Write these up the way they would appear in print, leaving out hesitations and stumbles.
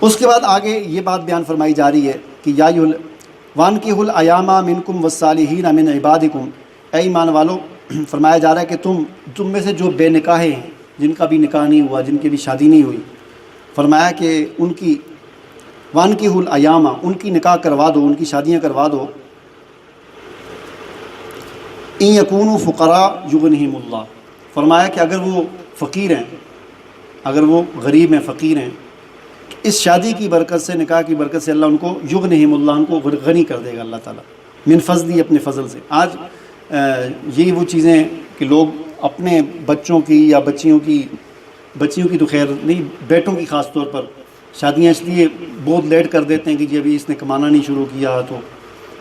اس کے بعد آگے یہ بات بیان فرمائی جا رہی ہے کہ یا وانکحوا الایام منکم والصالحین من عبادکم، اے ایمان والو، فرمایا جا رہا ہے کہ تم میں سے جو بے نکاح ہیں، جن کا بھی نکاح نہیں ہوا، جن کی بھی شادی نہیں ہوئی، فرمایا کہ ان کی وانکحوا الایام، ان کی نکاح کروا دو، ان کی شادیاں کروا دو، ان یکونوا فقراء یغنہم اللہ، فرمایا کہ اگر وہ فقیر ہیں، اگر وہ غریب ہیں، فقیر ہیں، اس شادی کی برکت سے، نکاح کی برکت سے اللہ ان کو یغنہم اللہ، ان کو غنی کر دے گا اللہ تعالیٰ، من فضلی، اپنے فضل سے۔ آج یہی وہ چیزیں کہ لوگ اپنے بچوں کی یا بچیوں کی تو خیر نہیں، بیٹوں کی خاص طور پر شادیاں اس لیے بہت لیٹ کر دیتے ہیں کہ جی ابھی اس نے کمانا نہیں شروع کیا، تو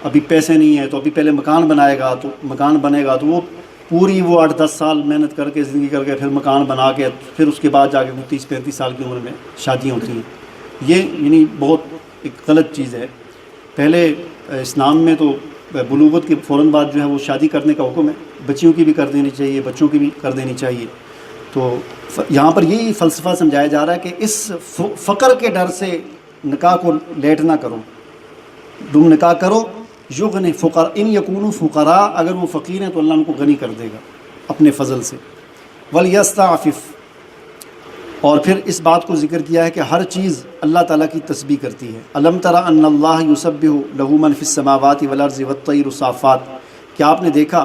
ابھی پیسے نہیں ہیں، تو ابھی پہلے مکان بنائے گا، تو مکان بنے گا تو وہ پوری وہ 8-10 سال محنت کر کے، زندگی کر کے، پھر مکان بنا کے، پھر اس کے بعد جا کے 30-35 سال کی عمر میں شادیاں ہوتی ہیں۔ یہ یعنی بہت ایک غلط چیز ہے۔ پہلے اسلام میں تو بلوغت کے فوراً بعد جو ہے وہ شادی کرنے کا حکم ہے، بچیوں کی بھی کر دینی چاہیے، بچوں کی بھی کر دینی چاہیے۔ تو یہاں پر یہی فلسفہ سمجھایا جا رہا ہے کہ اس فقر کے ڈر سے نکاح کو لیٹ نہ کرو، تم نکاح کرو، یغنی فقراء، ان یکونوا فقراء، اگر وہ فقیر ہیں تو اللہ ان کو غنی کر دے گا اپنے فضل سے۔ ولیستعفف، اور پھر اس بات کو ذکر کیا ہے کہ ہر چیز اللہ تعالیٰ کی تسبیح کرتی ہے۔ الم تر ان اللہ یسبح لہ من فی السماوات والارض والطیر صافات، کیا آپ نے دیکھا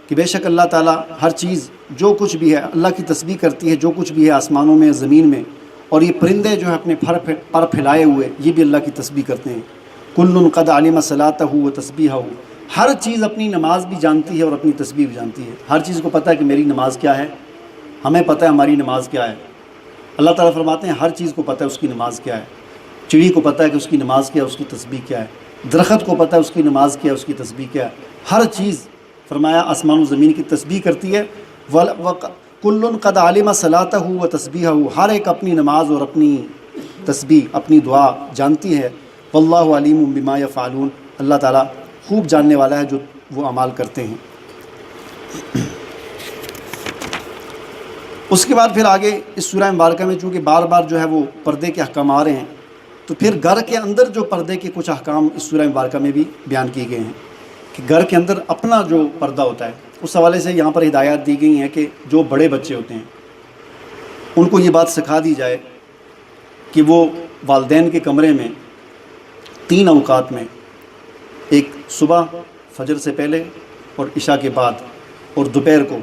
کہ بے شک اللہ تعالیٰ ہر چیز، جو کچھ بھی ہے اللہ کی تسبیح کرتی ہے، جو کچھ بھی ہے آسمانوں میں، زمین میں، اور یہ پرندے جو ہیں اپنے پر پھیلائے ہوئے، یہ بھی اللہ کی تسبیح کرتے ہیں۔ کل قد علم صلاتہ و تسبیحہ، ہر چیز اپنی نماز بھی جانتی ہے اور اپنی تسبیح بھی جانتی ہے۔ ہر چیز کو پتہ ہے کہ میری نماز کیا ہے، ہمیں پتہ ہے ہماری نماز کیا ہے۔ اللہ تعالیٰ فرماتے ہیں ہر چیز کو پتہ ہے اس کی نماز کیا ہے۔ چڑی کو پتہ ہے کہ اس کی نماز کیا ہے، اس کی تسبیح کیا ہے۔ درخت کو پتہ ہے اس کی نماز کیا ہے، اس کی تسبیح کیا ہے۔ ہر چیز فرمایا آسمان و زمین کی تسبیح کرتی ہے۔ کل قد علم صلاتہ و تسبیحہ، ہر ایک اپنی نماز اور اپنی تسبیح، اپنی دعا جانتی ہے۔ واللہ علیم بما یفعلون، اللہ تعالیٰ خوب جاننے والا ہے جو وہ اعمال کرتے ہیں۔ اس کے بعد پھر آگے اس سورہ مبارکہ میں چونکہ بار بار جو ہے وہ پردے کے احکام آ رہے ہیں، تو پھر گھر کے اندر جو پردے کے کچھ احکام اس سورہ مبارکہ میں بھی بیان کیے گئے ہیں کہ گھر کے اندر اپنا جو پردہ ہوتا ہے، اس حوالے سے یہاں پر ہدایات دی گئی ہیں کہ جو بڑے بچے ہوتے ہیں ان کو یہ بات سکھا دی جائے کہ وہ والدین کے کمرے میں 3 اوقات میں، ایک صبح فجر سے پہلے اور عشاء کے بعد اور دوپہر کو،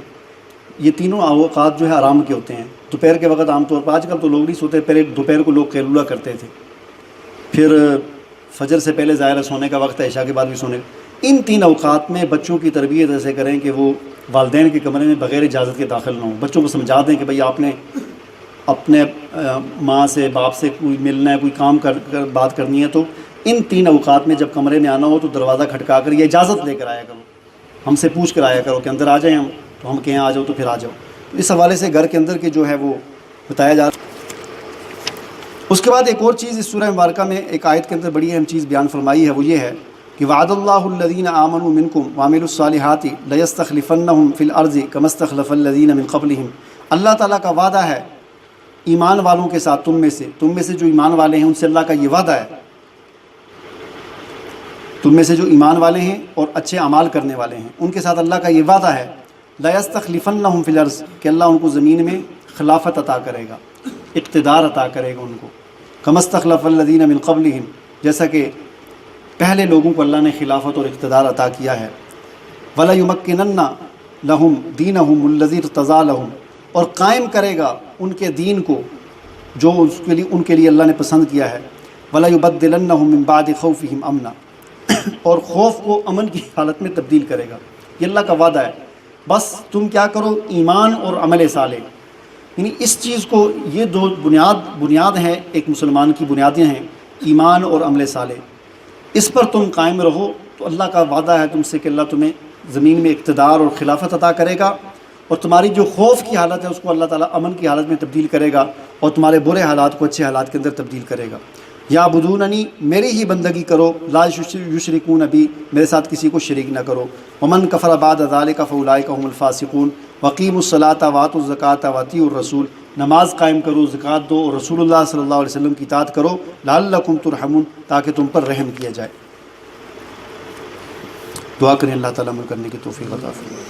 یہ تینوں اوقات جو ہے آرام کے ہوتے ہیں۔ دوپہر کے وقت عام طور پر، آج کل تو لوگ نہیں سوتے، پہلے دوپہر کو لوگ قیلولہ کرتے تھے، پھر فجر سے پہلے ظاہر سونے کا وقت ہے، عشاء کے بعد بھی سونے۔ ان 3 اوقات میں بچوں کی تربیت ایسے کریں کہ وہ والدین کے کمرے میں بغیر اجازت کے داخل نہ ہوں۔ بچوں کو سمجھا دیں کہ بھئی آپ نے اپنے ماں سے، باپ سے کوئی ملنا ہے، کوئی کام کر بات کرنی ہے تو ان 3 اوقات میں جب کمرے میں آنا ہو تو دروازہ کھٹکا کر یہ اجازت لے کر آیا کرو، ہم سے پوچھ کر آیا کرو کہ اندر آ جائیں ہم، تو ہم کہیں آ جاؤ تو پھر آ جاؤ۔ اس حوالے سے گھر کے اندر کے جو ہے وہ بتایا جا رہا ہے۔ اس کے بعد ایک اور چیز اس سورہ مبارکہ میں ایک آیت کے اندر بڑی اہم چیز بیان فرمائی ہے، وہ یہ ہے کہ وعد اللہ الذین آمنوا منکم وعملوا الصالحات لیستخلفنہم فی الارض کما استخلف الذین من قبلہم، اللہ تعالیٰ کا وعدہ ہے ایمان والوں کے ساتھ، تم میں سے جو ایمان والے ہیں ان سے اللہ کا یہ وعدہ ہے، تم میں سے جو ایمان والے ہیں اور اچھے اعمال کرنے والے ہیں ان کے ساتھ اللہ کا یہ وعدہ ہے، لیستخلفنہم فی الارض، کہ اللہ ان کو زمین میں خلافت عطا کرے گا، اقتدار عطا کرے گا ان کو، کما استخلف الذین من قبلہم، جیسا کہ پہلے لوگوں کو اللہ نے خلافت اور اقتدار عطا کیا ہے، وَلَيُمَكِّنَنَّ لَهُمْ دِينَهُمُ الَّذِي ارْتَضَىٰ لَهُمْ، اور قائم کرے گا ان کے دین کو جو ان کے لیے اللہ نے پسند کیا ہے، وَلَيُبَدِّلَنَّهُم مِّن بَعْدِ خَوْفِهِمْ أَمْنًا، اور خوف کو امن کی حالت میں تبدیل کرے گا۔ یہ اللہ کا وعدہ ہے، بس تم کیا کرو، ایمان اور عمل صالح، یعنی اس چیز کو، یہ 2 بنیاد ہیں ایک مسلمان کی، بنیادیں ہیں ایمان اور عمل صالح، اس پر تم قائم رہو تو اللہ کا وعدہ ہے تم سے کہ اللہ تمہیں زمین میں اقتدار اور خلافت عطا کرے گا، اور تمہاری جو خوف کی حالت ہے اس کو اللہ تعالیٰ امن کی حالت میں تبدیل کرے گا، اور تمہارے برے حالات کو اچھے حالات کے اندر تبدیل کرے گا۔ یعبدوننی، میری ہی بندگی کرو، لا یشرکون بی، میرے ساتھ کسی کو شریک نہ کرو، ومن کفر بعد ذلک فاولئک هم الفاسقون، وقیموا الصلاۃ وآتوا الزکاۃ واطیعوا الرسول نماز قائم کرو، زکوٰۃ دو، اور رسول اللہ صلی اللہ علیہ وسلم کی اطاعت کرو، لعلکم ترحمون، تاکہ تم پر رحم کیا جائے۔ دعا کریں اللہ تعالیٰ عمل کرنے کی توفیق عطا فرمائے۔